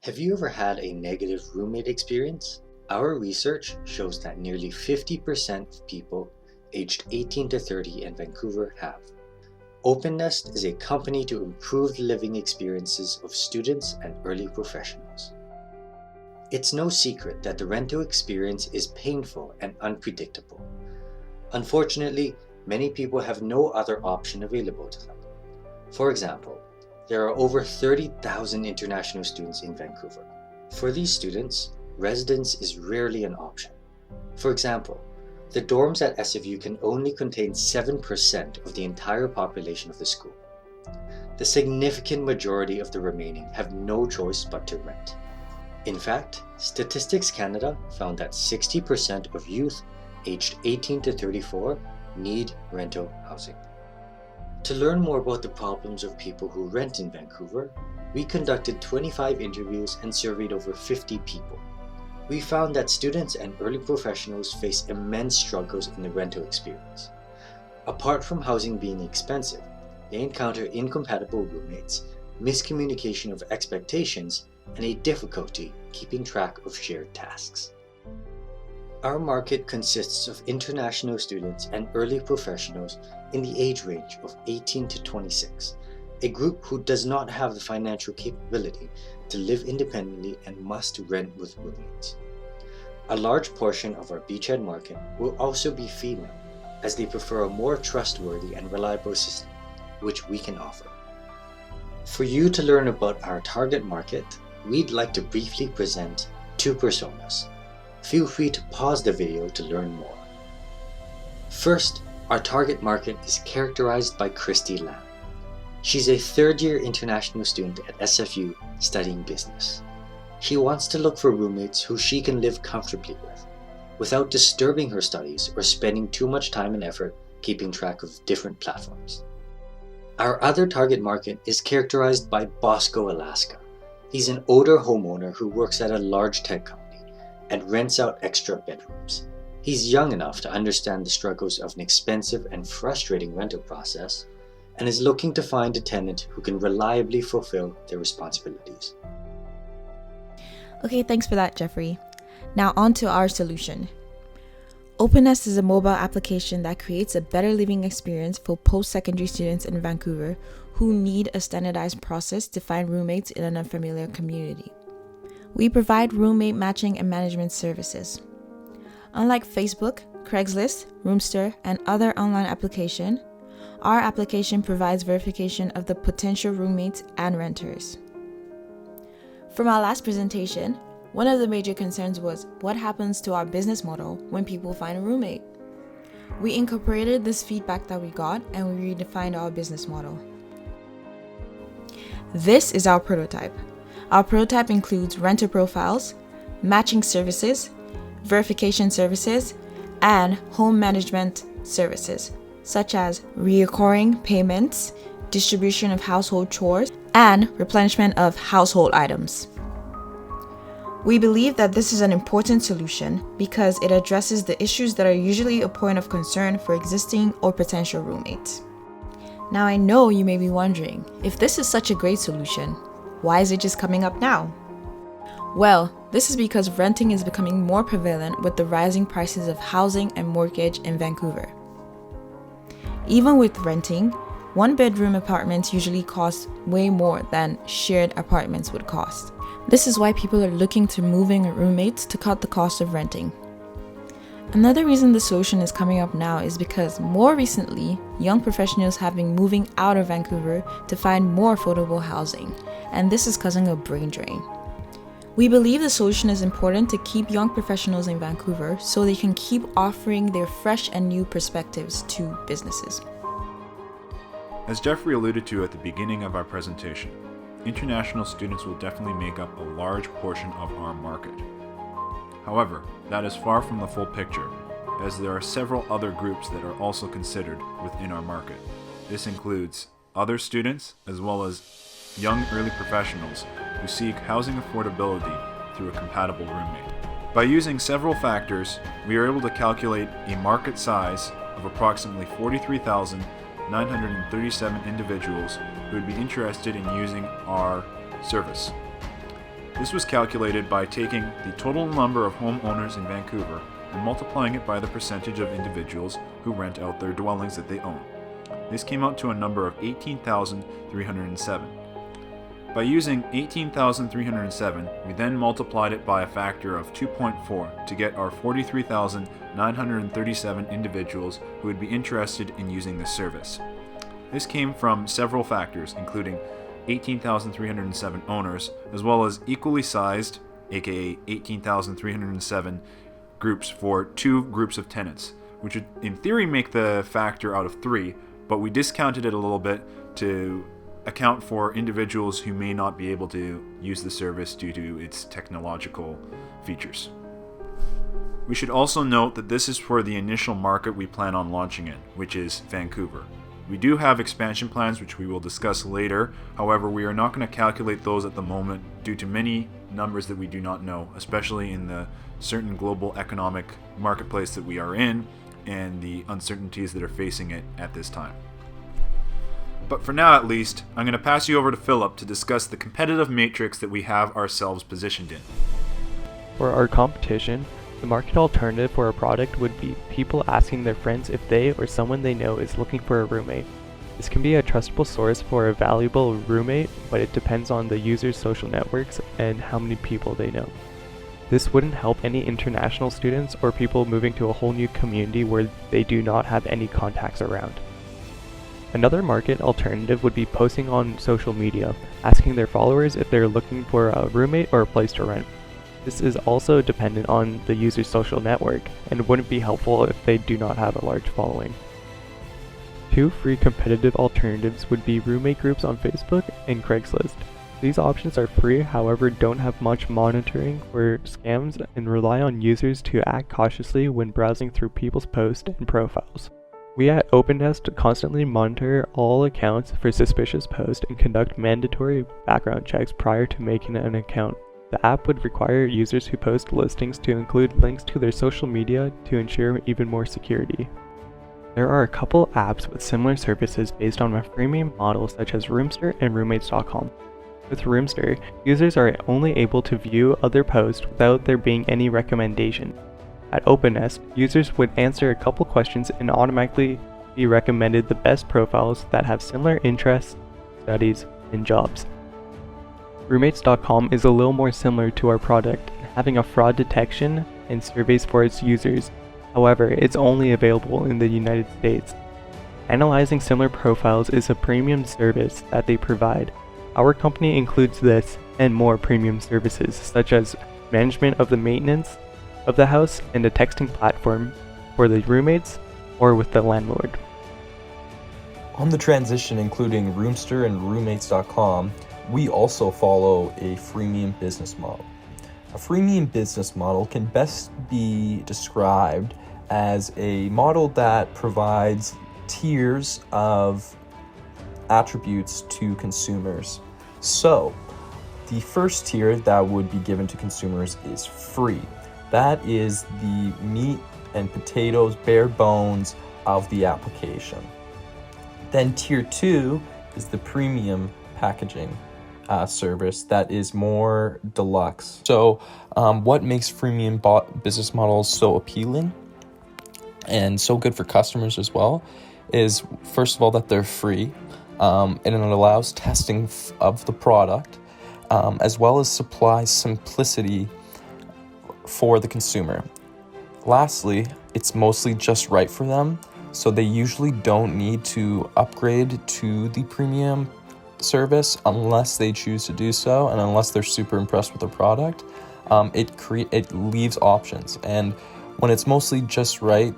Have you ever had a negative roommate experience? Our research shows that nearly 50% of people aged 18 to 30 in Vancouver have. OpeNest is a company to improve the living experiences of students and early professionals. It's no secret that the rental experience is painful and unpredictable. Unfortunately, many people have no other option available to them. For example, there are over 30,000 international students in Vancouver. For these students, residence is rarely an option. For example, the dorms at SFU can only contain 7% of the entire population of the school. The significant majority of the remaining have no choice but to rent. In fact, Statistics Canada found that 60% of youth aged 18 to 34 need rental housing. To learn more about the problems of people who rent in Vancouver, we conducted 25 interviews and surveyed over 50 people. We found that students and early professionals face immense struggles in the rental experience. Apart from housing being expensive, they encounter incompatible roommates, miscommunication of expectations, and a difficulty keeping track of shared tasks. Our market consists of international students and early professionals in the age range of 18 to 26, a group who does not have the financial capability to live independently and must rent with roommates. A large portion of our beachhead market will also be female, as they prefer a more trustworthy and reliable system, which we can offer. For you to learn about our target market, we'd like to briefly present two personas. Feel free to pause the video to learn more. First, our target market is characterized by Christy Lam. She's a third-year international student at SFU studying business. She wants to look for roommates who she can live comfortably with, without disturbing her studies or spending too much time and effort keeping track of different platforms. Our other target market is characterized by Bosco Alaska. He's an older homeowner who works at a large tech company and rents out extra bedrooms. He's young enough to understand the struggles of an expensive and frustrating rental process and is looking to find a tenant who can reliably fulfill their responsibilities. Okay, thanks for that, Jeffrey. Now on to our solution. OpeNest is a mobile application that creates a better living experience for post-secondary students in Vancouver who need a standardized process to find roommates in an unfamiliar community. We provide roommate matching and management services. Unlike Facebook, Craigslist, Roomster, and other online applications, our application provides verification of the potential roommates and renters. From our last presentation, one of the major concerns was what happens to our business model when people find a roommate. We incorporated this feedback that we got and we redefined our business model. This is our prototype. Our prototype includes renter profiles, matching services, verification services, and home management services, such as recurring payments, distribution of household chores, and replenishment of household items. We believe that this is an important solution because it addresses the issues that are usually a point of concern for existing or potential roommates. Now I know you may be wondering, if this is such a great solution, why is it just coming up now? Well, this is because renting is becoming more prevalent with the rising prices of housing and mortgage in Vancouver. Even with renting, one-bedroom apartments usually cost way more than shared apartments would cost. This is why people are looking to moving roommates to cut the cost of renting. Another reason the solution is coming up now is because more recently, young professionals have been moving out of Vancouver to find more affordable housing, and this is causing a brain drain. We believe the solution is important to keep young professionals in Vancouver so they can keep offering their fresh and new perspectives to businesses. As Jeffrey alluded to at the beginning of our presentation, international students will definitely make up a large portion of our market. However, that is far from the full picture, as there are several other groups that are also considered within our market. This includes other students as well as young early professionals who seek housing affordability through a compatible roommate. By using several factors, we are able to calculate a market size of approximately 43,937 individuals who would be interested in using our service. This was calculated by taking the total number of homeowners in Vancouver and multiplying it by the percentage of individuals who rent out their dwellings that they own. This came out to a number of 18,307. By using 18,307, we then multiplied it by a factor of 2.4 to get our 43,937 individuals who would be interested in using this service. This came from several factors, including 18,307 owners, as well as equally sized, aka 18,307 groups for two groups of tenants, which would in theory make the factor out of 3, but we discounted it a little bit to account for individuals who may not be able to use the service due to its technological features. We should also note that this is for the initial market we plan on launching in, which is Vancouver. We do have expansion plans which we will discuss later, however we are not going to calculate those at the moment due to many numbers that we do not know, especially in the certain global economic marketplace that we are in and the uncertainties that are facing it at this time. But for now at least, I'm going to pass you over to Philip to discuss the competitive matrix that we have ourselves positioned in. For our competition, the market alternative for a product would be people asking their friends if they or someone they know is looking for a roommate. This can be a trustable source for a valuable roommate, but it depends on the user's social networks and how many people they know. This wouldn't help any international students or people moving to a whole new community where they do not have any contacts around. Another market alternative would be posting on social media, asking their followers if they're looking for a roommate or a place to rent. This is also dependent on the user's social network and wouldn't be helpful if they do not have a large following. Two free competitive alternatives would be roommate groups on Facebook and Craigslist. These options are free, however don't have much monitoring for scams and rely on users to act cautiously when browsing through people's posts and profiles. We at OpeNest constantly monitor all accounts for suspicious posts and conduct mandatory background checks prior to making an account. The app would require users who post listings to include links to their social media to ensure even more security. There are a couple apps with similar services based on a freemium model such as Roomster and Roommates.com. With Roomster, users are only able to view other posts without there being any recommendation. At OpeNest, users would answer a couple questions and automatically be recommended the best profiles that have similar interests, studies, and jobs. Roommates.com is a little more similar to our product, having a fraud detection and surveys for its users. However, it's only available in the United States. Analyzing similar profiles is a premium service that they provide. Our company includes this and more premium services, such as management of the maintenance of the house and a texting platform for the roommates or with the landlord. On the transition, including Roomster and Roommates.com, we also follow a freemium business model. A freemium business model can best be described as a model that provides tiers of attributes to consumers. So, the first tier that would be given to consumers is free. That is the meat and potatoes, bare bones of the application. Then tier 2 is the premium packaging service that is more deluxe. So what makes freemium business models so appealing and so good for customers as well is, first of all, that they're free, and it allows testing of the product, as well as supply simplicity for the consumer. Lastly, it's mostly just right for them, so they usually don't need to upgrade to the premium service unless they choose to do so, and unless they're super impressed with the product. It leaves options, and when it's mostly just right,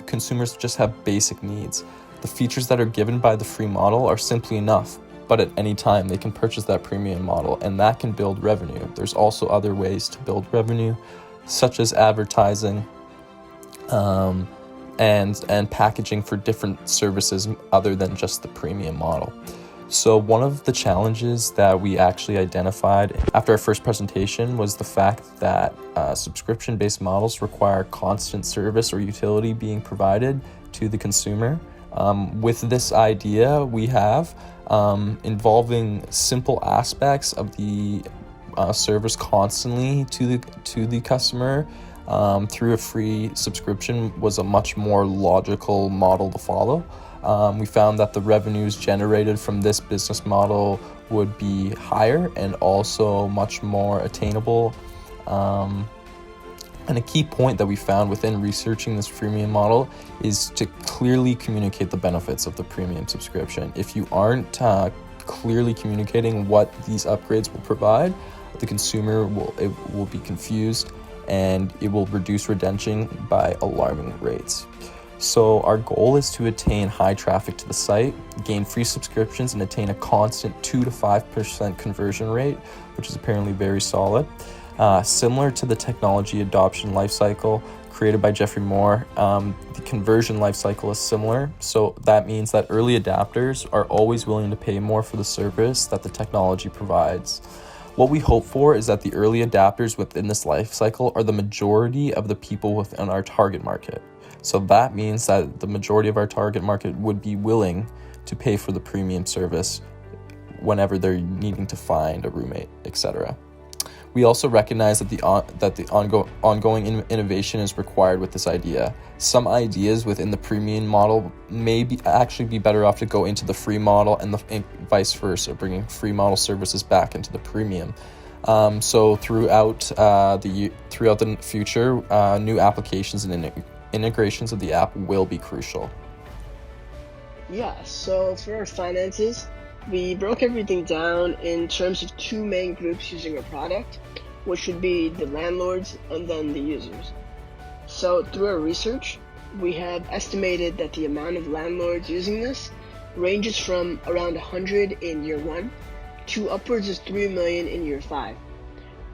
consumers just have basic needs. The features that are given by the free model are simply enough, but at any time they can purchase that premium model, and that can build revenue. There's also other ways to build revenue, such as advertising and packaging for different services other than just the premium model. So one of the challenges that we actually identified after our first presentation was the fact that subscription-based models require constant service or utility being provided to the consumer. With this idea we have involving simple aspects of the service constantly to the customer through a free subscription was a much more logical model to follow. We found that the revenues generated from this business model would be higher and also much more attainable. And a key point that we found within researching this freemium model is to clearly communicate the benefits of the premium subscription. If you aren't clearly communicating what these upgrades will provide, the consumer will be confused and it will reduce retention by alarming rates. So our goal is to attain high traffic to the site, gain free subscriptions, and attain a constant 2 to 5% conversion rate, which is apparently very solid. Similar to the technology adoption lifecycle created by Jeffrey Moore, the conversion lifecycle is similar. So that means that early adopters are always willing to pay more for the service that the technology provides. What we hope for is that the early adopters within this lifecycle are the majority of the people within our target market. So that means that the majority of our target market would be willing to pay for the premium service whenever they're needing to find a roommate, etc. We also recognize that the ongoing innovation is required with this idea. Some ideas within the premium model may actually be better off to go into the free model and vice versa, bringing free model services back into the premium. So throughout the future, new applications and integrations of the app will be crucial. Yeah, so for our finances, we broke everything down in terms of two main groups using our product, which would be the landlords and then the users. So through our research, we have estimated that the amount of landlords using this ranges from around 100 in year 1 to upwards of 3 million in year 5.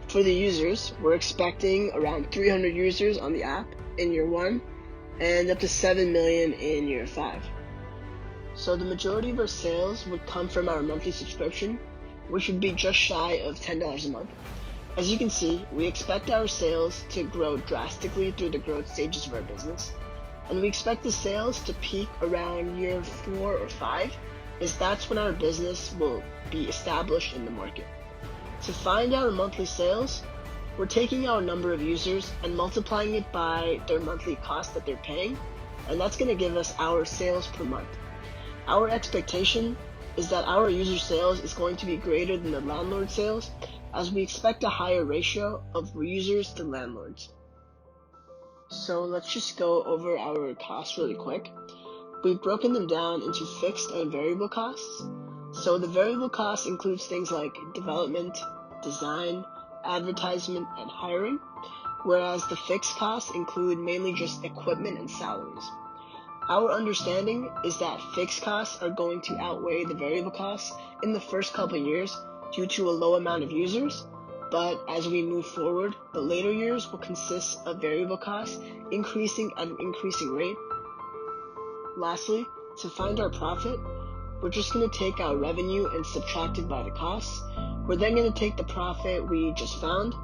For the users, we're expecting around 300 users on the app in year 1 and up to 7 million in year 5. So the majority of our sales would come from our monthly subscription, which would be just shy of $10 a month. As you can see, we expect our sales to grow drastically through the growth stages of our business, and we expect the sales to peak around year 4 or 5, as that's when our business will be established in the market. To find our monthly sales, we're taking our number of users and multiplying it by their monthly cost that they're paying, and that's going to give us our sales per month. Our expectation is that our user sales is going to be greater than the landlord sales, as we expect a higher ratio of users to landlords. So let's just go over our costs really quick. We've broken them down into fixed and variable costs. So the variable costs includes things like development, design, advertisement, and hiring, whereas the fixed costs include mainly just equipment and salaries. Our understanding is that fixed costs are going to outweigh the variable costs in the first couple of years due to a low amount of users, but as we move forward, the later years will consist of variable costs increasing at an increasing rate. Lastly, to find our profit, we're just going to take our revenue and subtract it by the costs. We're then going to take the profit we just found,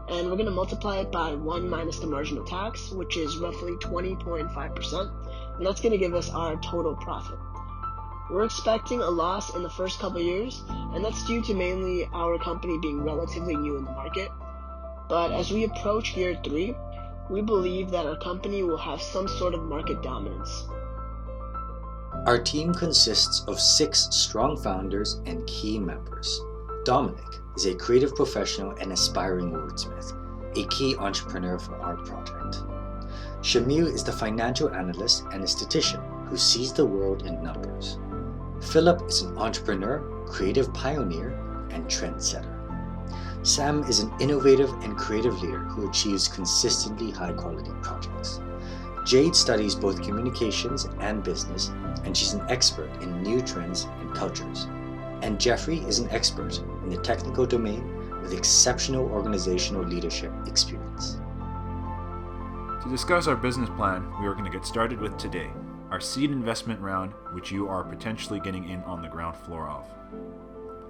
and we're going to multiply it by 1 minus the marginal tax, which is roughly 20.5%, and that's going to give us our total profit. We're expecting a loss in the first couple years, and that's due to mainly our company being relatively new in the market. But as we approach year 3, we believe that our company will have some sort of market dominance. Our team consists of 6 strong founders and key members. Dominic is a creative professional and aspiring wordsmith, a key entrepreneur for our project. Shamil is the financial analyst and a statistician who sees the world in numbers. Philip is an entrepreneur, creative pioneer, and trendsetter. Sam is an innovative and creative leader who achieves consistently high-quality projects. Jade studies both communications and business, and she's an expert in new trends and cultures. And Jeffrey is an expert in the technical domain with exceptional organizational leadership experience. To discuss our business plan, we are going to get started with today, our seed investment round, which you are potentially getting in on the ground floor of.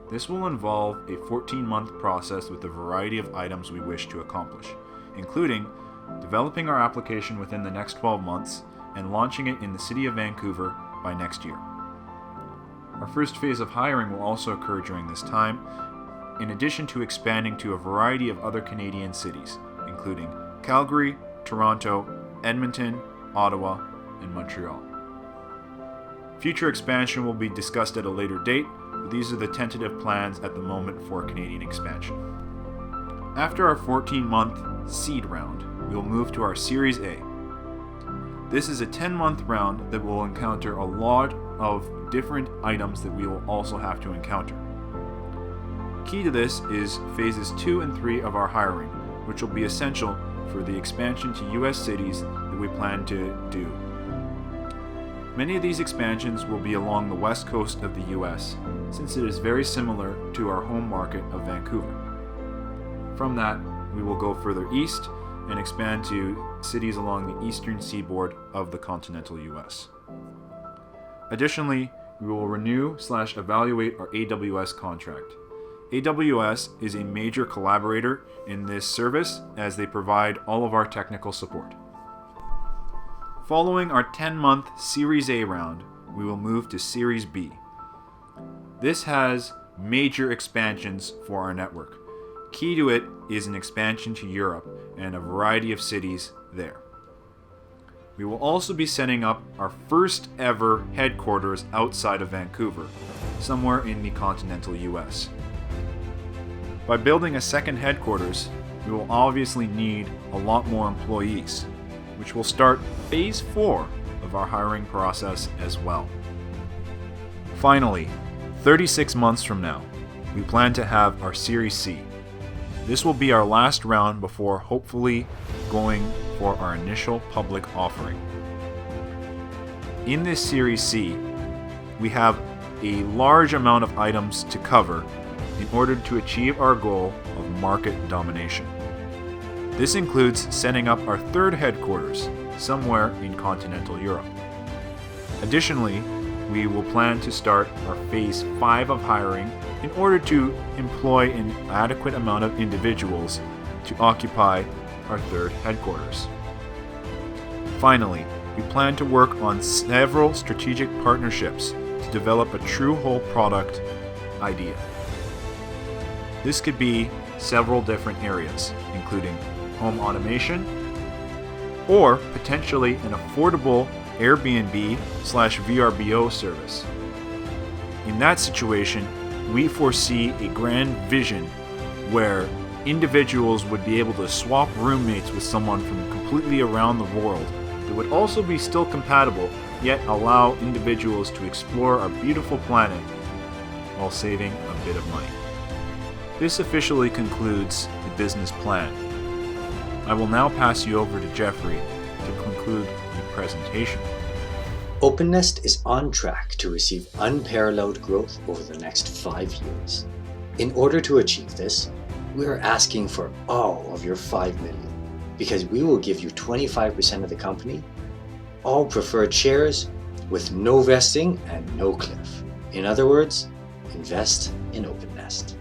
This will involve a 14-month process with a variety of items we wish to accomplish, including developing our application within the next 12 months and launching it in the city of Vancouver by next year. Our first phase of hiring will also occur during this time, in addition to expanding to a variety of other Canadian cities, including Calgary, Toronto, Edmonton, Ottawa, and Montreal. Future expansion will be discussed at a later date, but these are the tentative plans at the moment for Canadian expansion. After our 14-month seed round, we will move to our Series A. This is a 10-month round that will encounter a lot of different items that we will also have to encounter. Key to this is phases 2 and 3 of our hiring, which will be essential for the expansion to US cities that we plan to do. Many of these expansions will be along the west coast of the US, since it is very similar to our home market of Vancouver. From that, we will go further east and expand to cities along the eastern seaboard of the continental US. Additionally, we will renew/evaluate our AWS contract. AWS is a major collaborator in this service as they provide all of our technical support. Following our 10-month Series A round, we will move to Series B. This has major expansions for our network. Key to it is an expansion to Europe and a variety of cities there. We will also be setting up our first ever headquarters outside of Vancouver, somewhere in the continental US. By building a second headquarters, we will obviously need a lot more employees, which will start phase 4 of our hiring process as well. Finally, 36 months from now, we plan to have our Series C. This will be our last round before hopefully going for our initial public offering. In this Series C, we have a large amount of items to cover in order to achieve our goal of market domination. This includes setting up our third headquarters somewhere in continental Europe. Additionally, we will plan to start our phase 5 of hiring in order to employ an adequate amount of individuals to occupy our third headquarters. Finally, we plan to work on several strategic partnerships to develop a true whole product idea. This could be several different areas, including home automation, or potentially an affordable Airbnb/VRBO service. In that situation, we foresee a grand vision where individuals would be able to swap roommates with someone from completely around the world that would also be still compatible, yet allow individuals to explore our beautiful planet while saving a bit of money. This officially concludes the business plan. I will now pass you over to Jeffrey to conclude the presentation. OpeNest is on track to receive unparalleled growth over the next 5 years. In order to achieve this, we are asking for all of your $5 million, because we will give you 25% of the company, all preferred shares with no vesting and no cliff. In other words, invest in OpeNest.